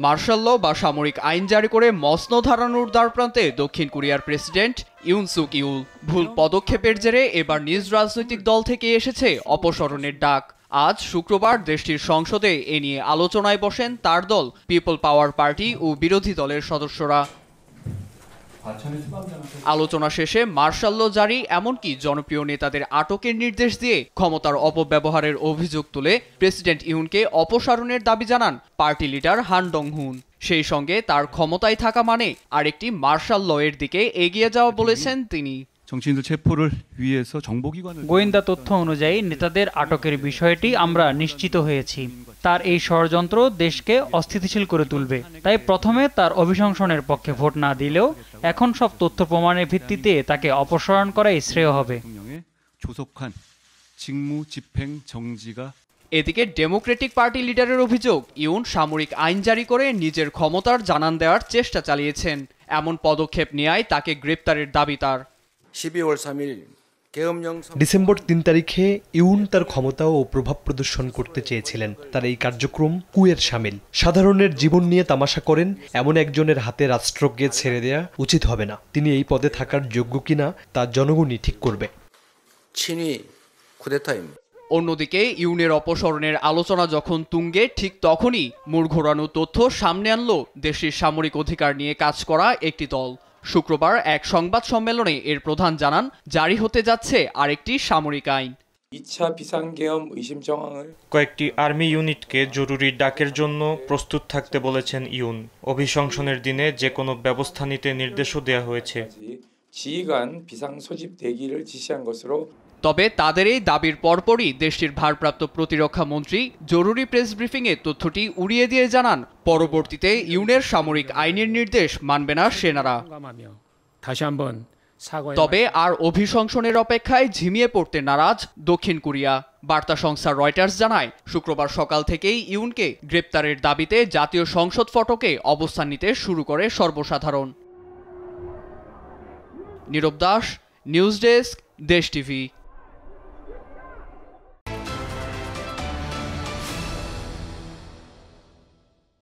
Martial ল বা সামরিক আইন জারি করে মসনদ হারানোর দ্বারপ্রান্তে দক্ষিণ কোরিয়ার প্রেসিডেন্ট ইউন সুক ইউল। ভুল পদক্ষেপের জেরে এবার নিজ রাজনৈতিক দল থেকে এসেছে অপসারণের ডাক। আজ শুক্রবার দেশটির সংসদে এ নিয়ে আলোচনায় বসেন তার দল পিপল পাওয়ার পার্টি ও বিরোধী দলের সদস্যরা। আলোচনা শেষে মার্শাল ল জারি এমনকি জনপ্রিয় নেতাদের আটকের নির্দেশ দিয়ে ক্ষমতার অপব্যবহারের অভিযোগ তুলে প্রেসিডেন্ট ইউনকে অপসারণের দাবি জানান পার্টি লিডার হান ডং হুন। সেই সঙ্গে তার ক্ষমতায় থাকা মানে আরেকটি মার্শাল ল এর দিকে এগিয়ে যাওয়া বলেছেন তিনি। গোয়েন্দা তথ্য অনুযায়ী নেতাদের আটকের বিষয়টি আমরা নিশ্চিত হয়েছি। তার এই ষড়যন্ত্র দেশকে অস্থিতিশীল করে তুলবে। তাই প্রথমে তার অভিশংসনের পক্ষে ভোট না দিলেও এখন সব তথ্য প্রমাণের ভিত্তিতে তাকে অপসারণ করাই শ্রেয় হবে। এদিকে ডেমোক্রেটিক পার্টি লিডারের অভিযোগ, ইউন সামরিক আইন জারি করে নিজের ক্ষমতার জানান দেওয়ার চেষ্টা চালিয়েছেন। এমন পদক্ষেপ নেয়ায় তাকে গ্রেপ্তারের দাবি তার। ডিসেম্বর ৩ তারিখে ইউন তার ক্ষমতা ও প্রভাব প্রদর্শন করতে চেয়েছিলেন। তার এই কার্যক্রম কুয়ের শামিল। সাধারণের জীবন নিয়ে তামাশা করেন এমন একজনের হাতে রাষ্ট্রকে ছেড়ে দেয়া উচিত হবে না। তিনি এই পদে থাকার যোগ্য কিনা তা জনগণই ঠিক করবে। অন্যদিকে ইউনের অপসারণের আলোচনা যখন তুঙ্গে, ঠিক তখনই মোড় ঘোরানো তথ্য সামনে আনলো দেশটির সামরিক অধিকার নিয়ে কাজ করা একটি দল। শুক্রবার এক সংবাদ সম্মেলনে এর প্রধান জানান, জারি হতে যাচ্ছে আরেকটি সামরিক আইন। কয়েকটি আর্মি ইউনিটকে জরুরি ডাকের জন্য প্রস্তুত থাকতে বলেছেন ইউন। অভিশংসনের দিনে যে কোনো ব্যবস্থা নিতে নির্দেশও দেওয়া হয়েছে। তবে তাদের এই দাবির পরপরই দেশটির ভারপ্রাপ্ত প্রতিরক্ষা মন্ত্রী জরুরি প্রেস ব্রিফিংয়ে তথ্যটি উড়িয়ে দিয়ে জানান, পরবর্তীতে ইউনের সামরিক আইনের নির্দেশ মানবে না সেনারা। তবে আর অভিশংসনের অপেক্ষায় ঝিমিয়ে পড়তে নারাজ দক্ষিণ কোরিয়া। বার্তা সংস্থা রয়টার্স জানায়, শুক্রবার সকাল থেকেই ইউনকে গ্রেপ্তারের দাবিতে জাতীয় সংসদ ফটকে অবস্থান নিতে শুরু করে সর্বসাধারণ। নীরব দাস, নিউজ ডেস্ক, দেশ টিভি।